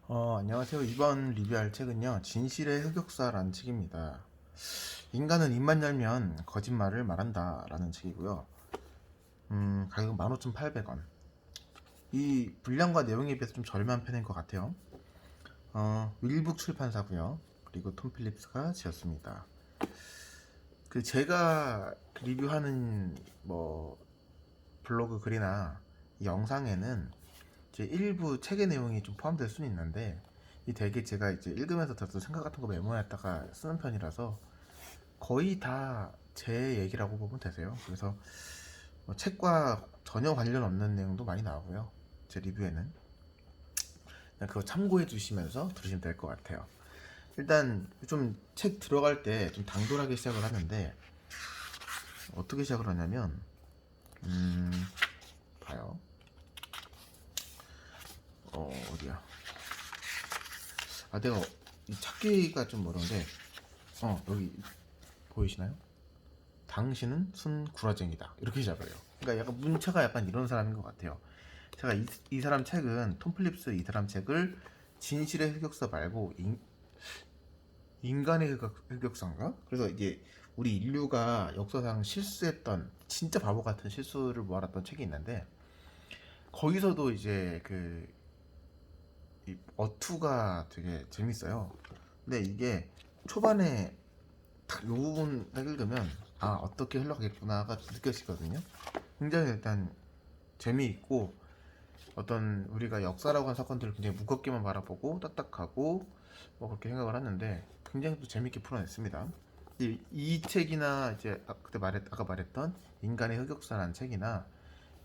안녕하세요. 이번 리뷰할 책은요, 진실의 흑역사라는 책입니다. 인간은 입만 열면 거짓말을 말한다 라는 책이고요. 가격은 15,800원. 이 분량과 내용에 비해서 좀 저렴한 편인 것 같아요. 윌북 출판사고요. 그리고 톰 필립스가 지었습니다. 제가 리뷰하는 뭐 블로그 글이나 이 영상에는 이제 일부 책의 내용이 좀 포함될 수는 있는데, 이 되게 제가 이제 읽으면서 들었던 생각 같은 거 메모했다가 쓰는 편이라서 거의 다 제 얘기라고 보면 되세요. 그래서 뭐 책과 전혀 관련 없는 내용도 많이 나오고요. 제 리뷰에는 그냥 그거 참고해 주시면서 들으시면 될 것 같아요. 일단 좀 책 들어갈 때 좀 당돌하게 시작을 하는데, 어떻게 시작을 하냐면 봐요. 어디야? 내가 찾기가 좀 어려운데, 여기 보이시나요? 당신은 순구라쟁이다, 이렇게 시작을 해요. 그러니까 약간 문체가 약간 이런 사람인 것 같아요. 제가 이 사람 책은, 톰 필립스 이 사람 책을 진실의 흑역사 말고 인간의 흑역사인가? 그래서 이게 우리 인류가 역사상 실수했던 진짜 바보 같은 실수를 모아놨던 책이 있는데, 거기서도 이제 이 어투가 되게 재밌어요. 근데 이게 초반에 딱 요 부분 딱 읽으면 어떻게 흘러가겠구나가 느껴지거든요. 굉장히 일단 재미있고, 어떤 우리가 역사라고 한 사건들을 굉장히 무겁게만 바라보고 딱딱하고 뭐 그렇게 생각을 하는데, 굉장히 또 재밌게 풀어냈습니다. 이 책이나 이제 아까 말했던 인간의 흑역사라는 책이나,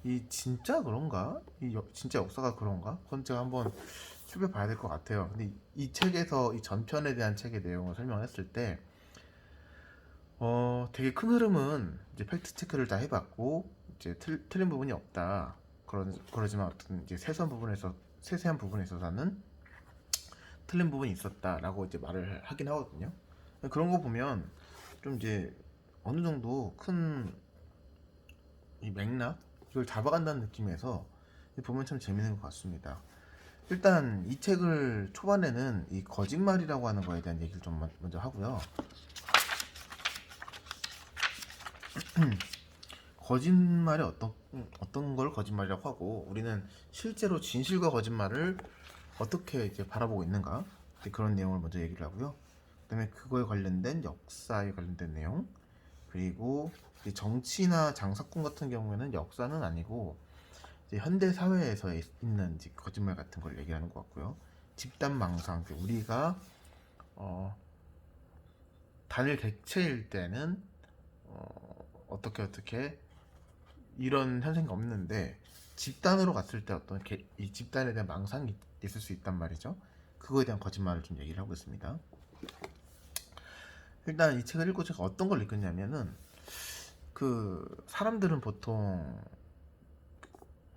이 진짜 그런가? 진짜 역사가 그런가? 그건 제가 한번 살펴봐야 될 것 같아요. 근데 이 책에서 이 전편에 대한 책의 내용을 설명했을 때, 되게 큰 흐름은 이제 팩트 체크를 다 해봤고, 이제 틀린 부분이 없다. 그러지만 어떤 이제 세세한 부분에 있어서는 틀린 부분이 있었다라고 이제 말을 하긴 하거든요. 그런 거 보면 좀 이제 어느 정도 큰 이 맥락 이걸 잡아간다는 느낌에서 보면 참 재밌는 것 같습니다. 일단 이 책을 초반에는 이 거짓말이라고 하는 거에 대한 얘기를 좀 먼저 하고요. 거짓말이 어떤 걸 거짓말이라고 하고, 우리는 실제로 진실과 거짓말을 어떻게 이제 바라보고 있는가, 이제 그런 내용을 먼저 얘기를 하고요. 그다음에 그거에 관련된 역사에 관련된 내용, 그리고 이제 정치나 장사꾼 같은 경우에는 역사는 아니고 이제 현대 사회에서 있는 이제 거짓말 같은 걸 얘기하는 것 같고요. 집단 망상, 우리가 어, 단일 객체일 때는 어떻게 이런 현상이 없는데, 집단으로 갔을 때 이 집단에 대한 망상이 있을 수 있단 말이죠. 그거에 대한 거짓말을 좀 얘기를 하고 있습니다. 일단 이 책을 읽고 제가 어떤 걸 느꼈냐면은, 사람들은 보통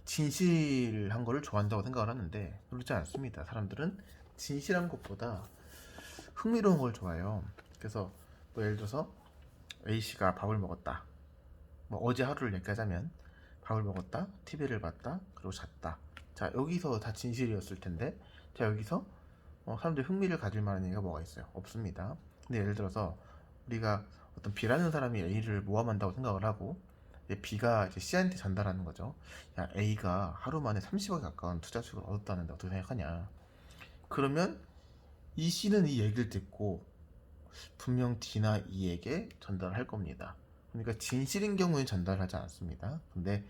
진실한 거를 좋아한다고 생각을 하는데 그렇지 않습니다. 사람들은 진실한 것보다 흥미로운 걸 좋아해요. 그래서 뭐 예를 들어서 A씨가 밥을 먹었다, 뭐 어제 하루를 얘기하자면 밥을 먹었다, TV를 봤다, 그리고 잤다. 자, 여기서 다 진실이었을 텐데, 자, 여기서 사람들이 흥미를 가질 만한 얘기가 뭐가 있어요? 없습니다. 근데 예를 들어서 우리가 어떤 B라는 사람이 A를 모함한다고 생각을 하고, B가 이제 C한테 전달하는 거죠. 야, A가 하루 만에 30억에 가까운 투자 수익을 얻었다는데 어떻게 생각하냐? 그러면 이 C는 이 얘기를 듣고 분명 D나 E에게 전달할 겁니다. 그러니까 진실인 경우엔 전달하지 않습니다. 근데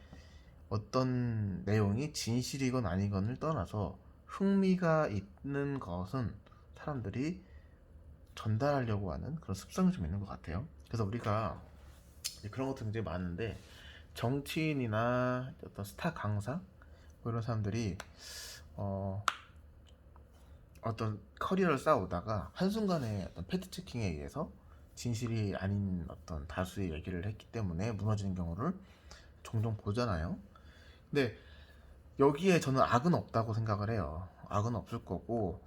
어떤 내용이 진실이건 아니건을 떠나서 흥미가 있는 것은 사람들이 전달하려고 하는 그런 습성이 좀 있는 것 같아요. 그래서 우리가 그런 것도 굉장히 많은데, 정치인이나 어떤 스타 강사 뭐 이런 사람들이 어, 어떤 커리어를 쌓아오다가 한순간에 어떤 팩트 체킹에 의해서 진실이 아닌 어떤 다수의 얘기를 했기 때문에 무너지는 경우를 종종 보잖아요. 근데 여기에 저는 악은 없다고 생각을 해요. 악은 없을 거고,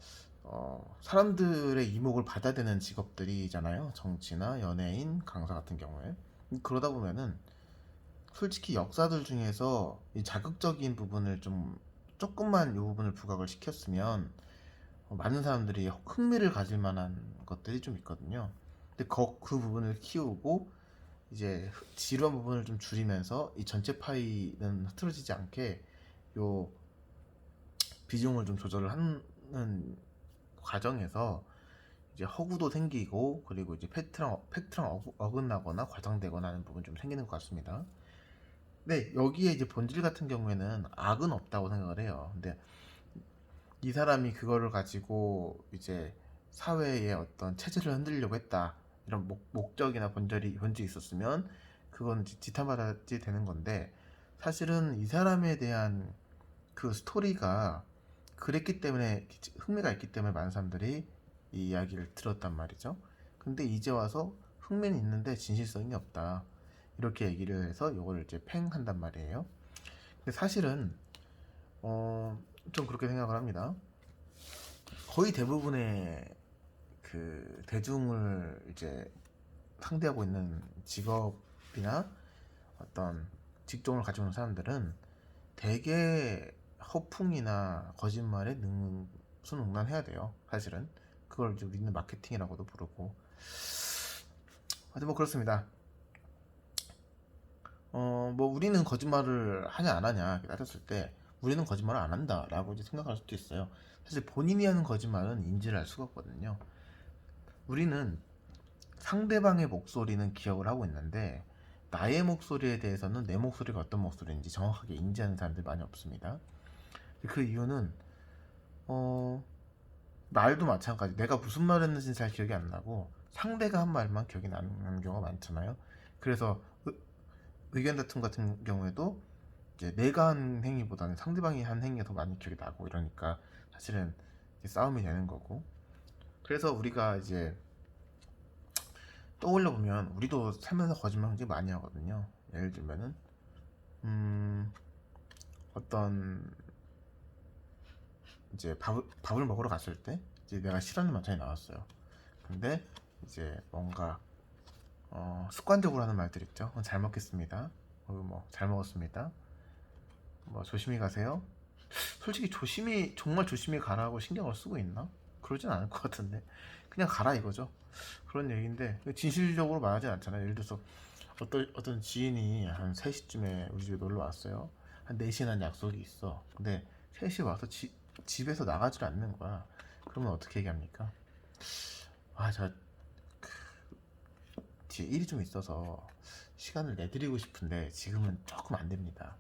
사람들의 이목을 받아야 되는 직업들이잖아요. 정치나 연예인, 강사 같은 경우에. 그러다 보면은 솔직히 역사들 중에서 이 자극적인 부분을 좀 조금만 이 부분을 부각을 시켰으면 많은 사람들이 흥미를 가질 만한 것들이 좀 있거든요. 근데 그 부분을 키우고 이제 지루한 부분을 좀 줄이면서 이 전체 파이는 흐트러지지 않게 요 비중을 좀 조절을 하는 과정에서 이제 허구도 생기고, 그리고 이제 팩트랑 어긋나거나 과장되거나 하는 부분 좀 생기는 것 같습니다. 네, 여기에 이제 본질 같은 경우에는 악은 없다고 생각을 해요. 근데 이 사람이 그거를 가지고 이제 사회의 어떤 체제를 흔들려고 했다, 이런 목적이나 본질이 있었으면 그건 이제 지탄받아야 되는 건데, 사실은 이 사람에 대한 그 스토리가 그랬기 때문에, 흥미가 있기 때문에 많은 사람들이 이 이야기를 들었단 말이죠. 근데 이제 와서 흥미는 있는데 진실성이 없다, 이렇게 얘기를 해서 이거를 이제 팽한단 말이에요. 근데 사실은 좀 그렇게 생각을 합니다. 거의 대부분의 그 대중을 이제 상대하고 있는 직업이나 어떤 직종을 가지고 있는 사람들은 대개 허풍이나 거짓말에 능수능란해야 돼요. 사실은 그걸 좀 믿는 마케팅이라고도 부르고. 하여튼 뭐 그렇습니다. 뭐 우리는 거짓말을 하냐 안 하냐 따졌을 때 우리는 거짓말을 안 한다라고 이제 생각할 수도 있어요. 사실 본인이 하는 거짓말은 인지를 할 수가 없거든요. 우리는 상대방의 목소리는 기억을 하고 있는데 나의 목소리에 대해서는 내 목소리가 어떤 목소리인지 정확하게 인지하는 사람들이 많이 없습니다. 그 이유는 어, 말도 마찬가지. 내가 무슨 말을 했는지는 잘 기억이 안 나고 상대가 한 말만 기억이 나는 경우가 많잖아요. 그래서 의견 다툼 같은 경우에도 이제 내가 한 행위보다는 상대방이 한 행위가 더 많이 기억이 나고, 이러니까 사실은 싸움이 되는 거고. 그래서 우리가 이제 떠올려 보면 우리도 살면서 거짓말 굉장히 많이 하거든요. 예를 들면은 어떤 이제 밥을 먹으러 갔을 때 이제 내가 싫어하는 반찬이 나왔어요. 근데 이제 뭔가 습관적으로 하는 말들 있죠. 잘 먹겠습니다. 뭐 잘 먹었습니다. 뭐 조심히 가세요. 솔직히 정말 조심히 가라고 신경을 쓰고 있나? 그러진 않을 것 같은데 그냥 가라 이거죠. 그런 얘기인데 진실적으로 말하진 않잖아요. 예를 들어서 어떤 지인이 한 3시쯤에 우리 집에 놀러 왔어요. 한 4시에 난 약속이 있어. 근데 3시에 와서 집에서 나가질 않는 거야. 그러면 어떻게 얘기합니까? 저 뒤에 일이 좀 있어서 시간을 내드리고 싶은데 지금은 조금 안 됩니다,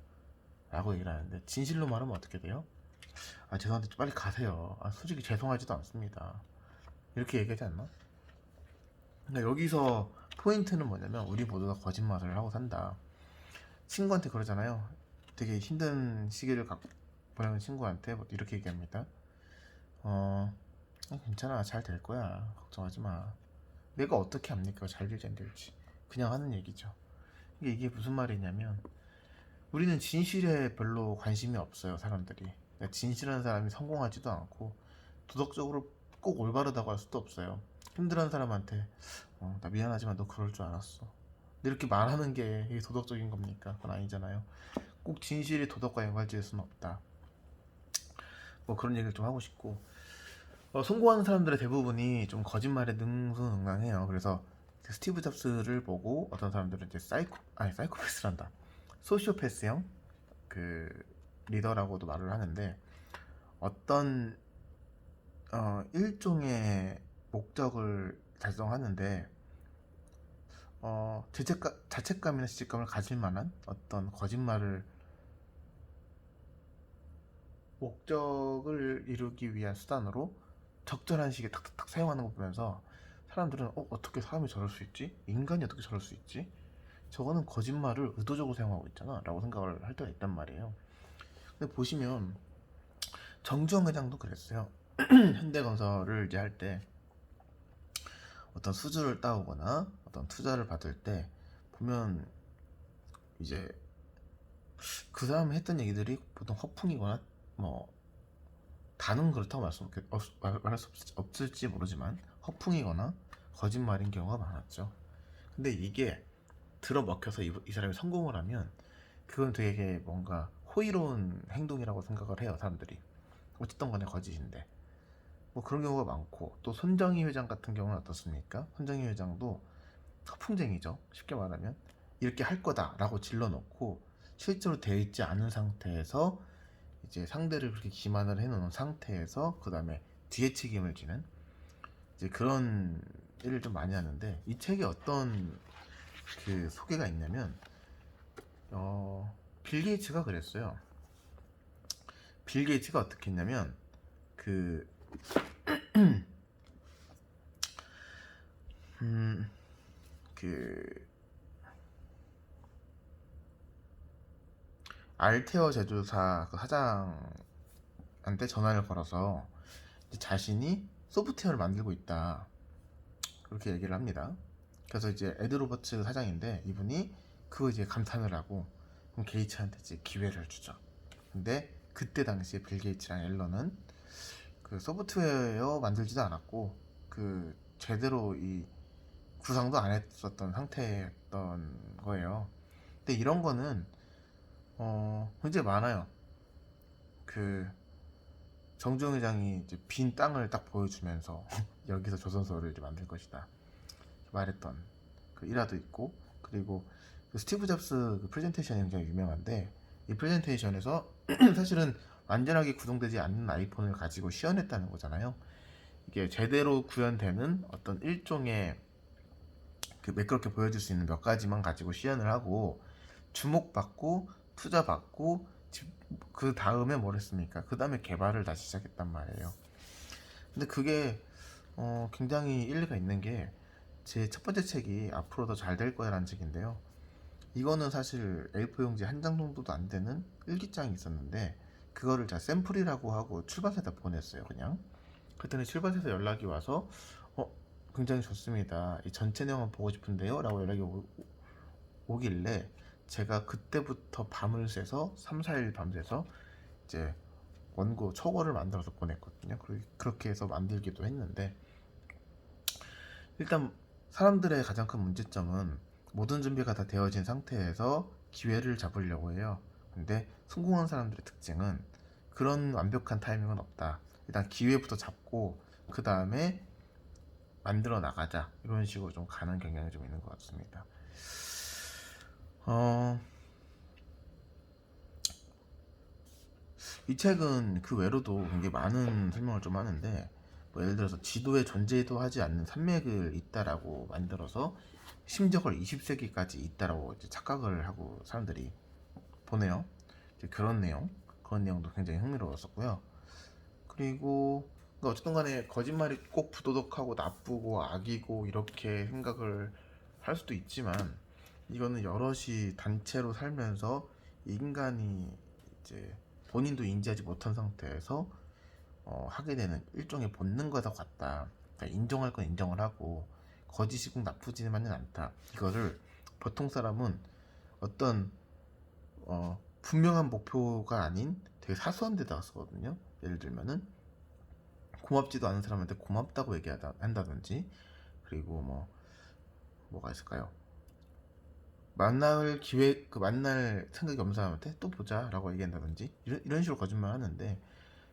라고 얘기를 하는데, 진실로 말하면 어떻게 돼요? 죄송한데 좀 빨리 가세요. 솔직히 죄송하지도 않습니다, 이렇게 얘기하지 않나? 그러니까 여기서 포인트는 뭐냐면 우리 모두가 거짓말을 하고 산다. 친구한테 그러잖아요. 되게 힘든 시기를 보내는 친구한테 뭐 이렇게 얘기합니다. 괜찮아, 잘 될 거야, 걱정하지 마. 내가 어떻게 합니까 잘 될지 안 될지. 그냥 하는 얘기죠. 이게 무슨 말이냐면 우리는 진실에 별로 관심이 없어요, 사람들이. 그러니까 진실한 사람이 성공하지도 않고 도덕적으로 꼭 올바르다고 할 수도 없어요. 힘들어하는 사람한테 나 미안하지만 너 그럴 줄 알았어, 이렇게 말하는 게 이게 도덕적인 겁니까? 그건 아니잖아요. 꼭 진실이 도덕과 연관지을 수는 없다. 뭐 그런 얘기를 좀 하고 싶고, 성공하는 사람들의 대부분이 좀 거짓말에 능수능란해요. 그래서 스티브 잡스를 보고 어떤 사람들은 이제 사이코패스란다, 소시오패스형 그 리더라고도 말을 하는데, 어떤 일종의 목적을 달성하는데 자책감이나 죄책감을 가질 만한 어떤 거짓말을, 목적을 이루기 위한 수단으로 적절한 시기에 탁탁탁 사용하는 거 보면서 사람들은 어떻게 사람이 저럴 수 있지? 인간이 어떻게 저럴 수 있지? 저거는 거짓말을 의도적으로 사용하고 있잖아, 라고 생각을 할 때가 있단 말이에요. 근데 보시면 정주영 회장도 그랬어요. 현대건설을 이제 할 때 어떤 수주를 따오거나 어떤 투자를 받을 때 보면 이제 그 사람이 했던 얘기들이 보통 허풍이거나, 뭐 다는 그렇다고 말할 수 없을지 모르지만 허풍이거나 거짓말인 경우가 많았죠. 근데 이게 들어먹혀서 이 사람이 성공을 하면 그건 되게 뭔가 호의로운 행동이라고 생각을 해요, 사람들이. 어쨌든 간에 거짓인데 뭐 그런 경우가 많고, 또 손정희 회장 같은 경우는 어떻습니까? 손정희 회장도 서풍쟁이죠. 쉽게 말하면 이렇게 할 거다라고 질러놓고 실제로 되어 있지 않은 상태에서 이제 상대를 그렇게 기만을 해놓은 상태에서 그 다음에 뒤에 책임을 지는 이제 그런 일을 좀 많이 하는데, 이 책에 어떤 그 소개가 있냐면 빌 게이츠가 그랬어요. 빌 게이츠가 어떻게 했냐면 그 그 알테어 제조사 그 사장한테 전화를 걸어서 이제 자신이 소프트웨어를 만들고 있다 그렇게 얘기를 합니다. 그래서 이제 에드 로버츠 사장인데 이분이 그거 이제 감탄을 하고 그럼 게이츠한테 이제 기회를 주죠. 근데 그때 당시에 빌 게이츠랑 앨런은 그 소프트웨어 만들지도 않았고 그 제대로 이 구상도 안 했었던 상태였던 거예요. 근데 이런 거는 굉장히 많아요. 그 정주영 회장이 이제 빈 땅을 딱 보여주면서 여기서 조선소를 이제 만들 것이다 말했던 그 일화도 있고, 그리고 그 스티브 잡스 그 프레젠테이션이 굉장히 유명한데 이 프레젠테이션에서 사실은 완전하게 구동되지 않는 아이폰을 가지고 시연했다는 거잖아요. 이게 제대로 구현되는 어떤 일종의 그 매끄럽게 보여줄 수 있는 몇 가지만 가지고 시연을 하고 주목받고 투자받고 그 다음에 뭘 했습니까? 그 다음에 개발을 다시 시작했단 말이에요. 근데 그게 굉장히 일리가 있는 게 제 첫 번째 책이 앞으로 더 잘 될 거야라는 책인데요. 이거는 사실 A4 용지 한 장 정도도 안 되는 일기장이 있었는데 그거를 제가 샘플이라고 하고 출판사에다 보냈어요. 그냥 그랬더니 출판사에서 연락이 와서 굉장히 좋습니다. 이 전체 내용을 보고 싶은데요 라고 연락이 오길래 제가 그때부터 밤을 새서 3, 4일 밤새서 이제 원고 초고를 만들어서 보냈거든요. 그렇게 해서 만들기도 했는데, 일단 사람들의 가장 큰 문제점은 모든 준비가 다 되어진 상태에서 기회를 잡으려고 해요. 근데 성공한 사람들의 특징은 그런 완벽한 타이밍은 없다. 일단 기회부터 잡고 그 다음에 만들어 나가자 이런 식으로 좀 가는 경향이 좀 있는 것 같습니다. 이 책은 그 외로도 굉장히 많은 설명을 좀 하는데, 뭐 예를 들어서 지도에 존재도 하지 않는 산맥을 있다라고 만들어서 심지어 그걸 20세기까지 있다라고 이제 착각을 하고 사람들이 보내요. 이제 그런 내용도 굉장히 흥미로웠었고요. 그리고 그러니까 어쨌든 간에 거짓말이 꼭 부도덕하고 나쁘고 악이고 이렇게 생각을 할 수도 있지만, 이거는 여럿이 단체로 살면서 인간이 이제 본인도 인지하지 못한 상태에서 하게 되는 일종의 본능과도 같다. 그러니까 인정할 건 인정을 하고 거짓이 꼭 나쁘지만은 않다. 이거를 보통 사람은 어떤 분명한 목표가 아닌 되게 사소한 데다가 쓰거든요. 예를 들면은 고맙지도 않은 사람한테 고맙다고 한다든지, 그리고 뭐가 있을까요? 만날 생각이 없는 사람한테 또 보자라고 얘기한다든지 이런 식으로 거짓말 하는데,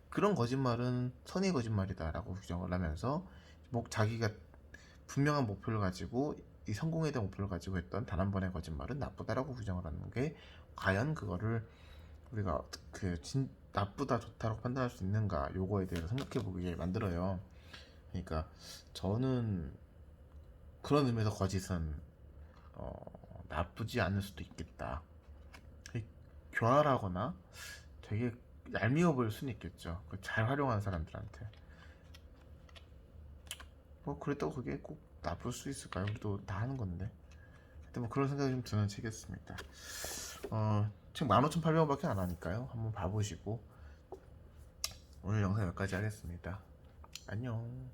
그런 거짓말은 선의 거짓말이다라고 규정을 하면서 자기가 분명한 목표를 가지고 이 성공에 대한 목표를 가지고 했던 단 한 번의 거짓말은 나쁘다라고 규정을 하는 게, 과연 그거를 우리가 나쁘다 좋다라고 판단할 수 있는가, 요거에 대해서 생각해 보게 만들어요. 그러니까 저는 그런 의미에서 거짓은 나쁘지 않을 수도 있겠다. 교활하거나 되게 얄미워 보일 수는 있겠죠. 잘 활용하는 사람들한테. 뭐 그랬다고 그게 꼭 나쁠 수 있을까요? 우리도 다 하는 건데. 하여튼 뭐 그런 생각이 좀 드는 책이었습니다. 책 15,800원밖에 안 하니까요. 한번 봐보시고 오늘 영상 여기까지 하겠습니다. 안녕.